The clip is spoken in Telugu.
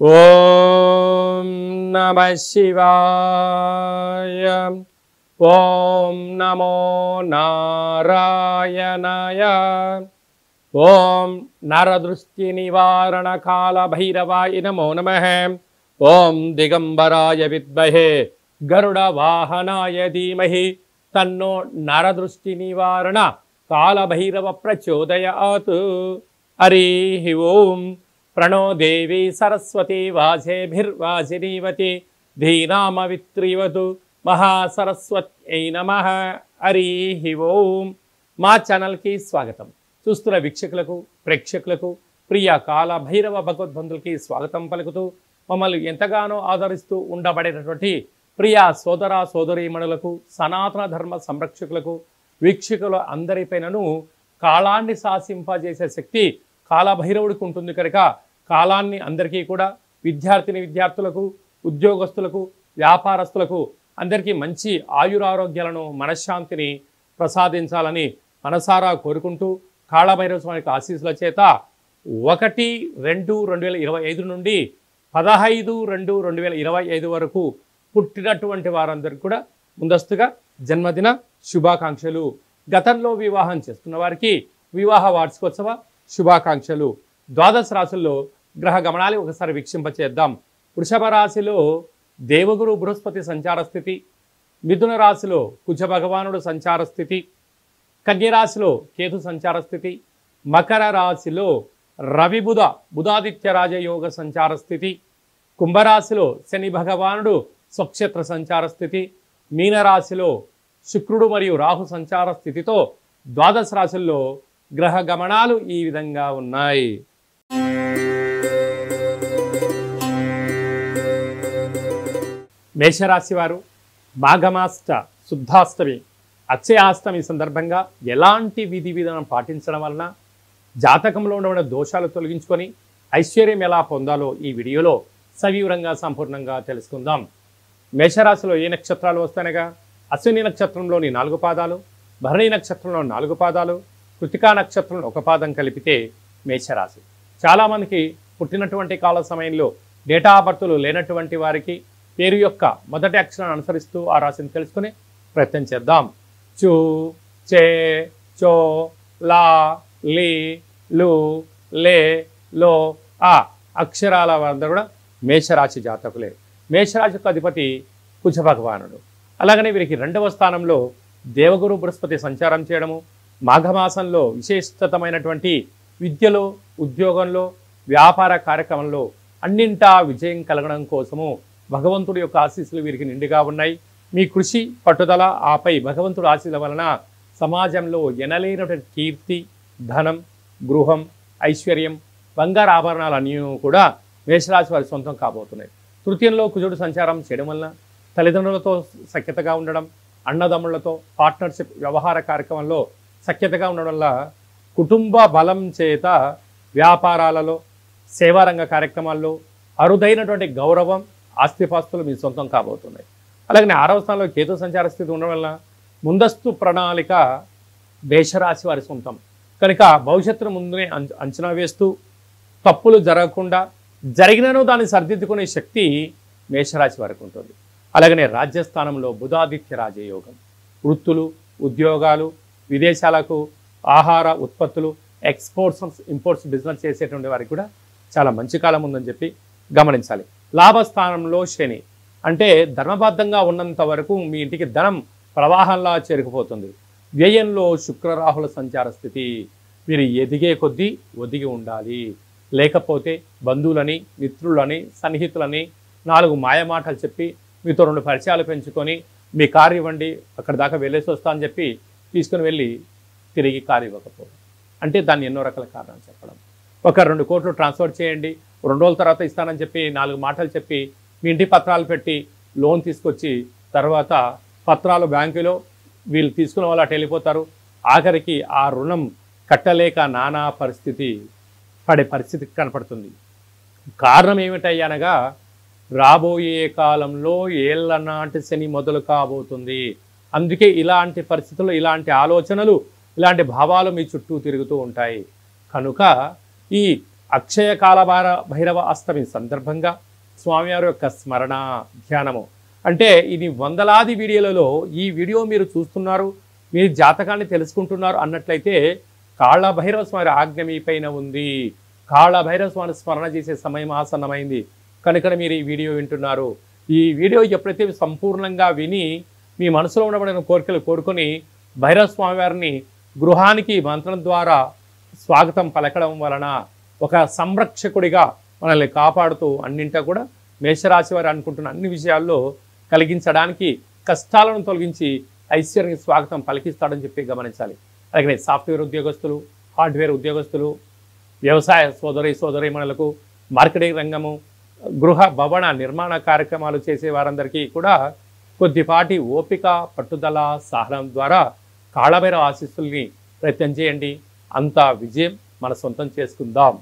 ఓం నమః శివాయ. ఓం నమో నారాయణాయ. ఓం నరదృష్టి నివారణ కాల భైరవాయ నమో నమః. ఓం దిగంబరాయ విద్మహే గరుడ వాహనాయ ధీమహి తన్నో నరదృష్టి నివారణ కాల భైరవ ప్రచోదయాత్. హరి ఓం. ప్రణో దేవి సరస్వతి వాజేభిర్వాజినీవతి ధీనామవిత్రివతు మహాసరస్వత్యై నమః. హరి ఓం. మా ఛానల్కి స్వాగతం. చూస్తున్న వీక్షకులకు ప్రేక్షకులకు ప్రియ కాల భైరవ భగవద్బంధులకి స్వాగతం పలుకుతూ మమ్మల్ని ఎంతగానో ఆదరిస్తూ ఉండబడేటటువంటి ప్రియ సోదర సోదరీమణులకు సనాతన ధర్మ సంరక్షకులకు వీక్షకుల అందరిపైనను కాలాన్ని శాసింపజేసే శక్తి కాలభైరవుడికి ఉంటుంది కనుక కాలాన్ని అందరికీ కూడా విద్యార్థులకు ఉద్యోగస్తులకు వ్యాపారస్తులకు అందరికీ మంచి ఆయురారోగ్యాలను మనశ్శాంతిని ప్రసాదించాలని మనసారా కోరుకుంటూ కాళభైరవ స్వామికి ఆశీస్సుల చేత 1-2-2025 నుండి 15-2-2025 వరకు పుట్టినటువంటి వారందరికీ కూడా ముందస్తుగా జన్మదిన శుభాకాంక్షలు. గతంలో వివాహం చేస్తున్న వారికి వివాహ వార్షికోత్సవ శుభాకాంక్షలు. ద్వాదశ రాశుల్లో గ్రహ గమనాలు ఒకసారి వీక్షింపచేద్దాం. వృషభ రాశిలో దేవగురు బృహస్పతి సంచార స్థితి, మిథున రాశిలో కుజ భగవానుడు సంచార స్థితి, కన్యరాశిలో కేతు సంచార స్థితి, మకర రాశిలో రవి బుధాదిత్య రాజయోగ సంచార స్థితి, కుంభరాశిలో శని భగవానుడు స్వక్షేత్ర సంచార స్థితి, మీనరాశిలో శుక్రుడు మరియు రాహు సంచార స్థితితో ద్వాదశ రాశుల్లో గ్రహ గమనాలు ఈ విధంగా ఉన్నాయి. మేషరాశి వారు మాఘమాష్ట శుద్ధాష్టమి అక్షయాష్టమి సందర్భంగా ఎలాంటి విధి విధానం పాటించడం వలన జాతకంలో ఉన్న దోషాలు తొలగించుకొని ఐశ్వర్యం ఎలా పొందాలో ఈ వీడియోలో సవివరంగా సంపూర్ణంగా తెలుసుకుందాం. మేషరాశిలో ఏ నక్షత్రాలు వస్తాయనగా అశ్విని నక్షత్రంలోని 4 పాదాలు, భరణి నక్షత్రంలో 4 పాదాలు, కృతికా నక్షత్రంలో 1 పాదం కలిపితే మేషరాశి. చాలామందికి పుట్టినటువంటి కాల సమయంలో డేటా ఆఫ్ బర్త్లు లేనటువంటి వారికి పేరు యొక్క మొదటి అక్షరాన్ని అనుసరిస్తూ ఆ రాశిని తెలుసుకుని ప్రయత్నం చేద్దాం. చు, చే, చో, లా, లి, లు, లే, లో, ఆ అక్షరాల వారందరూ కూడా మేషరాశి జాతకులే. మేషరాశికి అధిపతి కుజ భగవానుడు. అలాగనే వీరికి 2వ స్థానంలో దేవగురు బృహస్పతి సంచారం చేయడము, మాఘమాసంలో విశేషతమైనటువంటి విద్యలో, ఉద్యోగంలో, వ్యాపార కార్యక్రమంలో అన్నింటా విజయం కలగడం కోసము భగవంతుడి యొక్క ఆశీస్సులు వీరికి నిండుగా ఉన్నాయి. మీ కృషి పట్టుదల ఆపై భగవంతుడి ఆశీస్సుల వలన సమాజంలో ఎనలేనటువంటి కీర్తి, ధనం, గృహం, ఐశ్వర్యం, బంగారు ఆభరణాలు అన్నీ కూడా మేషరాశి వారి సొంతం కాబోతున్నాయి. తృతీయంలో కుజుడు సంచారం చేయడం వలన తల్లిదండ్రులతో సఖ్యతగా ఉండడం, అన్నదమ్ములతో పార్ట్నర్షిప్ వ్యవహార కార్యక్రమంలో సఖ్యతగా ఉండడం వల్ల కుటుంబ బలం చేత వ్యాపారాలలో, సేవారంగ కార్యక్రమాల్లో అరుదైనటువంటి గౌరవం, ఆస్తిపాస్తులు మీ సొంతం కాబోతున్నాయి. అలాగే 6వ స్థానంలో కేతు సంచార స్థితి ఉండడం వల్ల ముందస్తు ప్రణాళిక మేషరాశి వారి సొంతం కనుక భవిష్యత్తును ముందునే అంచనా వేస్తూ తప్పులు జరగకుండా జరిగినను దాన్ని సరిదిద్దుకునే శక్తి మేషరాశి వారికి ఉంటుంది. అలాగనే రాజ్యస్థానంలో బుధాదిత్య రాజయోగం, వృత్తులు, ఉద్యోగాలు, విదేశాలకు ఆహార ఉత్పత్తులు, ఎక్స్పోర్ట్స్ ఇంపోర్ట్స్ బిజినెస్ చేసేటువంటి వారికి కూడా చాలా మంచి కాలం ఉందని చెప్పి గమనించాలి. లాభస్థానంలో శని అంటే ధర్మబద్ధంగా ఉన్నంత వరకు మీ ఇంటికి ధనం ప్రవాహంలా చేరుకుపోతుంది. వ్యయంలో శుక్రరాహుల సంచార స్థితి. మీరు ఎదిగే కొద్దీ ఒదిగి ఉండాలి, లేకపోతే బంధువులని, మిత్రులని, సన్నిహితులని 4 మాయమాటలు చెప్పి మీతో 2 పరిచయాలు పెంచుకొని మీ కారు ఇవ్వండి అక్కడ దాకా వెళ్ళేసి వస్తా అని చెప్పి తీసుకుని వెళ్ళి తిరిగి కారు ఇవ్వకపోవడం అంటే దాన్ని ఎన్నో రకాల కారణాలు చెప్పడం. ఒక 2 కోట్లు ట్రాన్స్ఫర్ చేయండి 2 రోజుల తర్వాత ఇస్తానని చెప్పి 4 మాటలు చెప్పి మీ ఇంటి పత్రాలు పెట్టి లోన్ తీసుకొచ్చి తర్వాత పత్రాలు బ్యాంకులో వీళ్ళు తీసుకున్న వాళ్ళు అటు వెళ్ళిపోతారు. ఆఖరికి ఆ రుణం కట్టలేక నానా పరిస్థితి పడే పరిస్థితి కనపడుతుంది. కారణం ఏమిటయ్యనగా రాబోయే కాలంలో ఏళ్ల నాటి శని మొదలు కాబోతుంది. అందుకే ఇలాంటి పరిస్థితుల్లో ఇలాంటి ఆలోచనలు, ఇలాంటి భావాలు మీ చుట్టూ తిరుగుతూ ఉంటాయి. కనుక ఈ అక్షయ భైరవ అష్టమి సందర్భంగా స్వామివారి యొక్క స్మరణ ధ్యానము. అంటే ఇది వందలాది వీడియోలలో ఈ వీడియో మీరు చూస్తున్నారు, మీ జాతకాన్ని తెలుసుకుంటున్నారు అన్నట్లయితే కాళభైరవ స్వామి ఆజ్ఞ మీ పైన ఉంది. కాళభైరవ స్వామి స్మరణ చేసే సమయం ఆసన్నమైంది కనుక మీరు ఈ వీడియో వింటున్నారు. ఈ వీడియో ఎప్పుడైతే సంపూర్ణంగా విని మీ మనసులో ఉండబడిన కోరికలు కోరుకొని భైరవ స్వామి వారిని గృహానికి మంత్రం ద్వారా స్వాగతం పలకడం వలన ఒక సంరక్షకుడిగా మనల్ని కాపాడుతూ అన్నింటా కూడా మేషరాశి వారు అనుకుంటున్న అన్ని విషయాల్లో కలిగించడానికి, కష్టాలను తొలగించి ఐశ్వర్యానికి స్వాగతం పలికిస్తాడని చెప్పి గమనించాలి. అలాగే సాఫ్ట్వేర్ ఉద్యోగస్తులు, హార్డ్వేర్ ఉద్యోగస్తులు, వ్యవసాయ సోదరీమణులకు, మార్కెటింగ్ రంగము, గృహ భవన నిర్మాణ కార్యక్రమాలు చేసే వారందరికీ కూడా కొద్దిపాటి ఓపిక, పట్టుదల, సహనం ద్వారా కాళభైరవ ఆశీస్సుల్ని ప్రయత్నం చేయండి. అంత విజయం మన సొంతం చేసుకుందాం.